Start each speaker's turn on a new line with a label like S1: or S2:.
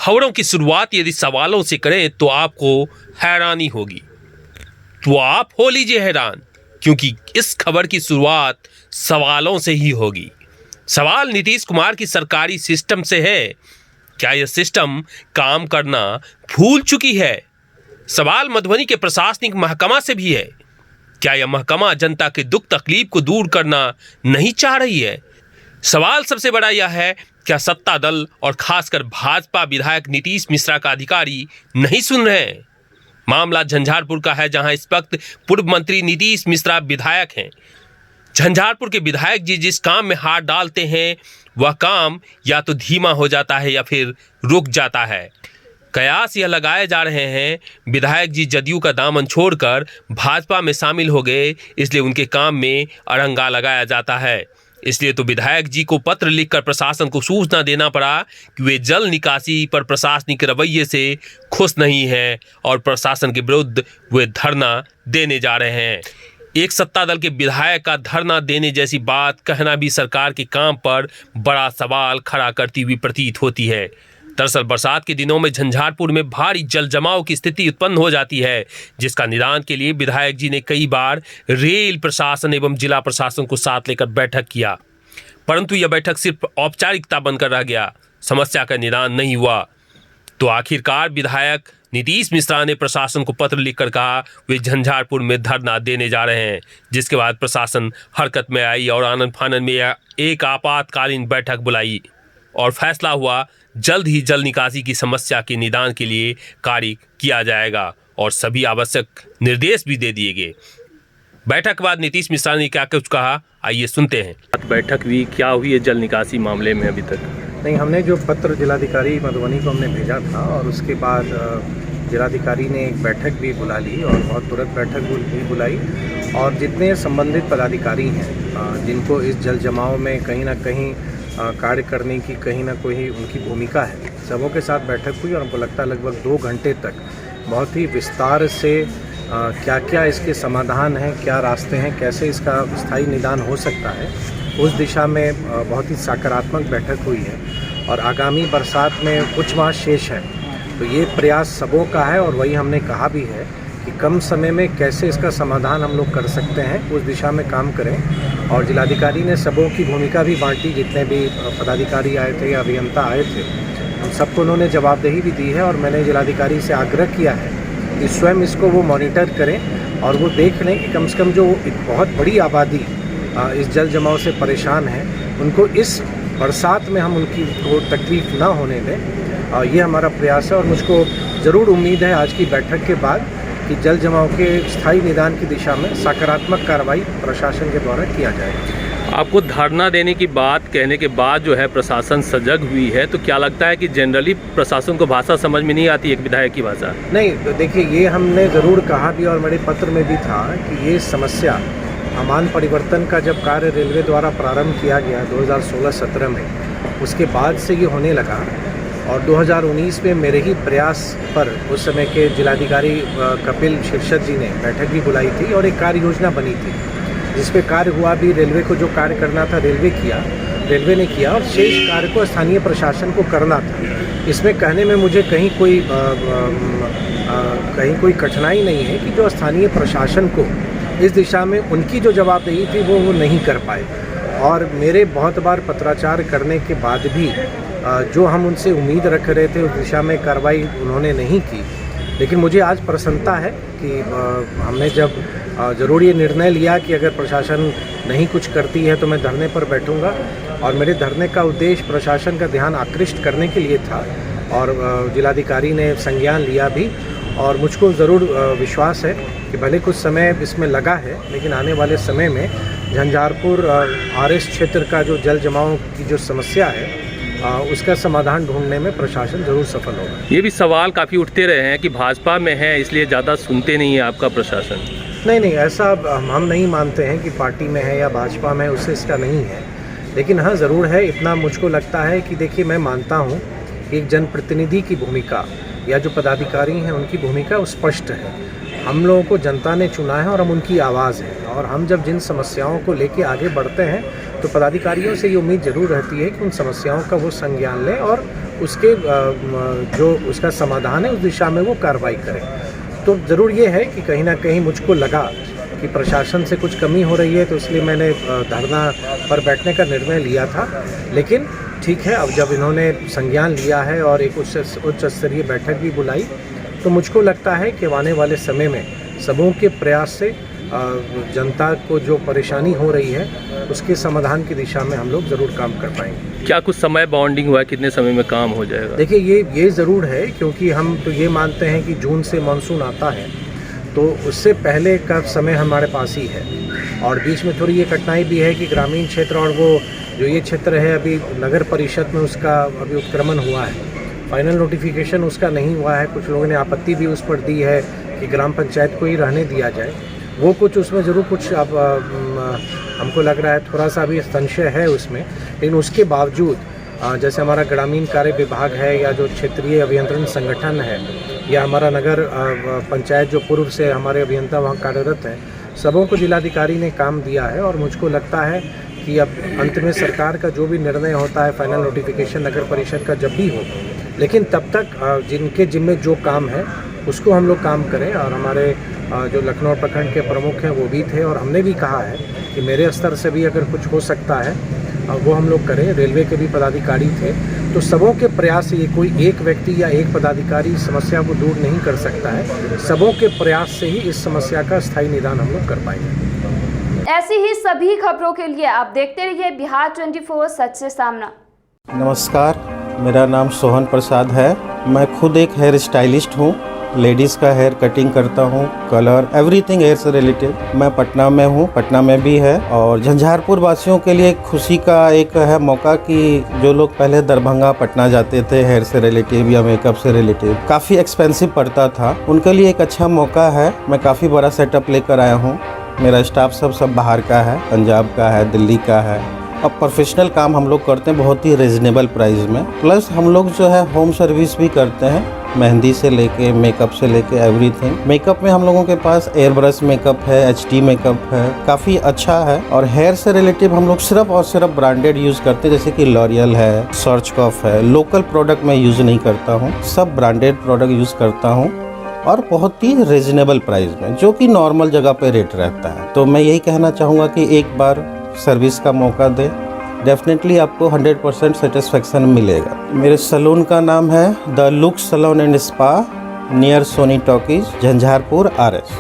S1: खबरों की शुरुआत यदि सवालों से करें तो आपको हैरानी होगी। तो आप हो लीजिए हैरान, क्योंकि इस खबर की शुरुआत सवालों से ही होगी। सवाल नीतीश कुमार की सरकारी सिस्टम से है। क्या यह सिस्टम काम करना भूल चुकी है? सवाल मधुबनी के प्रशासनिक महकमा से भी है। क्या यह महकमा जनता के दुख तकलीफ को दूर करना नहीं चाह रही है? सवाल सबसे बड़ा यह है, क्या सत्ता दल और खासकर भाजपा विधायक नीतीश मिश्रा का अधिकारी नहीं सुन रहे हैं? मामला झंझारपुर का है, जहां इस वक्त पूर्व मंत्री नीतीश मिश्रा विधायक हैं। झंझारपुर के विधायक जी जिस काम में हाथ डालते हैं वह काम या तो धीमा हो जाता है या फिर रुक जाता है। कयास यह लगाए जा रहे हैं, विधायक जी जदयू का दामन छोड़कर भाजपा में शामिल हो गए, इसलिए उनके काम में अड़ंगा लगाया जाता है। इसलिए तो विधायक जी को पत्र लिखकर प्रशासन को सूचना देना पड़ा कि वे जल निकासी पर प्रशासनिक रवैये से खुश नहीं हैं और प्रशासन के विरुद्ध वे धरना देने जा रहे हैं। एक सत्ता दल के विधायक का धरना देने जैसी बात कहना भी सरकार के काम पर बड़ा सवाल खड़ा करती हुई प्रतीत होती है। दरअसल बरसात के दिनों में झंझारपुर में भारी जल जमाव की स्थिति उत्पन्न हो जाती है, जिसका निदान के लिए विधायक जी ने कई बार रेल प्रशासन एवं जिला प्रशासन को साथ लेकर बैठक किया, परंतु यह बैठक सिर्फ औपचारिकता बनकर रह गया, समस्या का निदान नहीं हुआ। तो आखिरकार विधायक नीतीश मिश्रा ने प्रशासन को पत्र लिखकर कहा वे झंझारपुर में धरना देने जा रहे हैं, जिसके बाद प्रशासन हरकत में आई और आनन फानन में एक आपातकालीन बैठक बुलाई और फैसला हुआ जल्द ही जल निकासी की समस्या के निदान के लिए कार्य किया जाएगा और सभी आवश्यक निर्देश भी दे दिए गए। बैठक के बाद नीतीश मिश्रा ने क्या कुछ कहा, आइए सुनते हैं। बैठक भी क्या हुई है जल निकासी मामले में? अभी तक
S2: नहीं, हमने जो पत्र जिलाधिकारी मधुबनी को हमने भेजा था और उसके बाद जिलाधिकारी ने एक बैठक भी बुला ली और बहुत तुरंत बैठक भी बुलाई और जितने संबंधित पदाधिकारी हैं जिनको इस जल जमाव में कहीं ना कहीं कार्य करने की कहीं ना कोई उनकी भूमिका है, सबों के साथ बैठक हुई और हमको लगता है लगभग 2 घंटे तक बहुत ही विस्तार से क्या क्या इसके समाधान हैं, क्या रास्ते हैं, कैसे इसका स्थायी निदान हो सकता है, उस दिशा में बहुत ही सकारात्मक बैठक हुई है। और आगामी बरसात में कुछ माह शेष है, तो ये प्रयास सबों का है और वही हमने कहा भी है कि कम समय में कैसे इसका समाधान हम लोग कर सकते हैं, उस दिशा में काम करें। और जिलाधिकारी ने सबों की भूमिका भी बांटी, जितने भी पदाधिकारी आए थे या अभियंता आए थे उन सबको उन्होंने जवाबदेही भी दी है और मैंने जिलाधिकारी से आग्रह किया है कि स्वयं इसको वो मॉनिटर करें और वो देख लें कि कम से कम जो एक बहुत बड़ी आबादी इस जल जमाव से परेशान है उनको इस बरसात में हम उनकी को तकलीफ़ ना होने दें। ये हमारा प्रयास है और मुझको ज़रूर उम्मीद है आज की बैठक के बाद कि जल जमाव के स्थायी निदान की दिशा में सकारात्मक कार्रवाई प्रशासन के द्वारा किया जाएगा।
S1: आपको धरना देने की बात कहने के बाद जो है प्रशासन सजग हुई है, तो क्या लगता है कि जनरली प्रशासन को भाषा समझ में नहीं आती एक विधायक की भाषा? नहीं,
S2: तो देखिए ये हमने ज़रूर कहा भी और मेरे पत्र में भी था कि ये समस्या अमान परिवर्तन का जब कार्य रेलवे द्वारा प्रारंभ किया गया 2016-17 में, उसके बाद से ये होने लगा और 2019 में मेरे ही प्रयास पर उस समय के जिलाधिकारी कपिल शीर्षद जी ने बैठक भी बुलाई थी और एक कार्य योजना बनी थी जिस पे कार्य हुआ भी। रेलवे को जो कार्य करना था रेलवे ने किया और शेष कार्य को स्थानीय प्रशासन को करना था। इसमें कहने में मुझे कहीं कोई कठिनाई नहीं है कि जो स्थानीय प्रशासन को इस दिशा में उनकी जो जवाबदेही थी वो नहीं कर पाए और मेरे बहुत बार पत्राचार करने के बाद भी जो हम उनसे उम्मीद रख रहे थे उस दिशा में कार्रवाई उन्होंने नहीं की। लेकिन मुझे आज प्रसन्नता है कि हमने जब ज़रूर ये निर्णय लिया कि अगर प्रशासन नहीं कुछ करती है तो मैं धरने पर बैठूंगा और मेरे धरने का उद्देश्य प्रशासन का ध्यान आकृष्ट करने के लिए था और जिलाधिकारी ने संज्ञान लिया भी और मुझको ज़रूर विश्वास है कि भले कुछ समय इसमें लगा है लेकिन आने वाले समय में झंझारपुर RS क्षेत्र का जो जल जमाव की जो समस्या है उसका समाधान ढूंढने में प्रशासन जरूर सफल होगा।
S1: ये भी सवाल काफ़ी उठते रहे हैं कि भाजपा में है इसलिए ज़्यादा सुनते नहीं है आपका प्रशासन।
S2: नहीं, ऐसा हम नहीं मानते हैं कि पार्टी में है या भाजपा में, उससे इसका नहीं है। लेकिन हाँ ज़रूर है, इतना मुझको लगता है कि देखिए मैं मानता हूँ कि एक जनप्रतिनिधि की भूमिका या जो पदाधिकारी हैं उनकी भूमिका स्पष्ट है। हम लोगों को जनता ने चुना है और हम उनकी आवाज़ हैं और हम जब जिन समस्याओं को लेके आगे बढ़ते हैं तो पदाधिकारियों से ये उम्मीद ज़रूर रहती है कि उन समस्याओं का वो संज्ञान लें और उसके जो उसका समाधान है उस दिशा में वो कार्रवाई करें। तो ज़रूर ये है कि कहीं ना कहीं मुझको लगा कि प्रशासन से कुछ कमी हो रही है, तो इसलिए मैंने धरना पर बैठने का निर्णय लिया था। लेकिन ठीक है, अब जब इन्होंने संज्ञान लिया है और एक उच्च स्तरीय बैठक भी बुलाई, तो मुझको लगता है कि आने वाले समय में सबों के प्रयास से जनता को जो परेशानी हो रही है उसके समाधान की दिशा में हम लोग ज़रूर काम कर पाएंगे।
S3: क्या कुछ समय बाउंडिंग हुआ है, कितने समय में काम हो जाएगा?
S2: देखिए, ये ज़रूर है, क्योंकि हम तो ये मानते हैं कि जून से मानसून आता है, तो उससे पहले का समय हमारे पास ही है। और बीच में थोड़ी ये कठिनाई भी है कि ग्रामीण क्षेत्र और वो जो ये क्षेत्र है अभी नगर परिषद में उसका अभी उत्क्रमण हुआ है, फाइनल नोटिफिकेशन उसका नहीं हुआ है। कुछ लोगों ने आपत्ति भी उस पर दी है कि ग्राम पंचायत को ही रहने दिया जाए। वो कुछ उसमें ज़रूर कुछ अब हमको लग रहा है थोड़ा सा भी संशय है उसमें, लेकिन उसके बावजूद जैसे हमारा ग्रामीण कार्य विभाग है या जो क्षेत्रीय अभियंत्रण संगठन है या हमारा नगर पंचायत जो पूर्व से हमारे अभियंता वहाँ कार्यरत हैं, सबों को जिलाधिकारी ने काम दिया है। और मुझको लगता है कि अब अंत में सरकार का जो भी निर्णय होता है, फाइनल नोटिफिकेशन नगर परिषद का जब भी हो, लेकिन तब तक जिनके जिम्मे जो काम है उसको हम लोग काम करें। और हमारे जो लखनऊ प्रखंड के प्रमुख हैं वो भी थे, और हमने भी कहा है कि मेरे स्तर से भी अगर कुछ हो सकता है वो हम लोग करें। रेलवे के भी पदाधिकारी थे, तो सबों के प्रयास से, ये कोई एक व्यक्ति या एक पदाधिकारी समस्या को दूर नहीं कर सकता है। सबों के प्रयास से ही इस समस्या का स्थायी निदान हम लोग कर पाएंगे।
S4: ऐसी ही सभी खबरों के लिए आप देखते रहिए बिहार 24 सच से सामना।
S5: नमस्कार, मेरा नाम सोहन प्रसाद है। मैं खुद एक हेयर स्टाइलिस्ट हूँ। लेडीज़ का हेयर कटिंग करता हूँ, कलर, एवरीथिंग हेयर से रिलेटेड। मैं पटना में हूँ, पटना में भी है। और झंझारपुर वासियों के लिए खुशी का एक है मौका कि जो लोग पहले दरभंगा पटना जाते थे हेयर से रिलेटिव या मेकअप से रिलेटिव, काफ़ी एक्सपेंसिव पड़ता था, उनके लिए एक अच्छा मौका है। मैं काफ़ी बड़ा सेटअप लेकर आया हूँ। मेरा स्टाफ सब बाहर का है, पंजाब का है, दिल्ली का है। अब प्रोफेशनल काम हम लोग करते हैं बहुत ही रिजनेबल प्राइस में। प्लस हम लोग जो है होम सर्विस भी करते हैं, मेहंदी से लेके मेकअप से लेके एवरीथिंग। मेकअप में हम लोगों के पास एयर ब्रश मेकअप है, HD मेकअप है, काफ़ी अच्छा है। और हेयर से रिलेटिव हम लोग सिर्फ और सिर्फ ब्रांडेड यूज़ करते हैं, जैसे कि लॉरियल है, सर्चकॉफ है। लोकल प्रोडक्ट मैं यूज़ नहीं करता हूँ, सब ब्रांडेड प्रोडक्ट यूज़ करता हूँ, और बहुत ही रिजनेबल प्राइस में, जो कि नॉर्मल जगह पे रेट रहता है। तो मैं यही कहना चाहूँगा कि एक बार सर्विस का मौका दें, डेफिनेटली आपको 100% सेटिस्फेक्शन मिलेगा। मेरे सैलून का नाम है the look salon and spa, near Soni talkies, Jhanjharpur RS।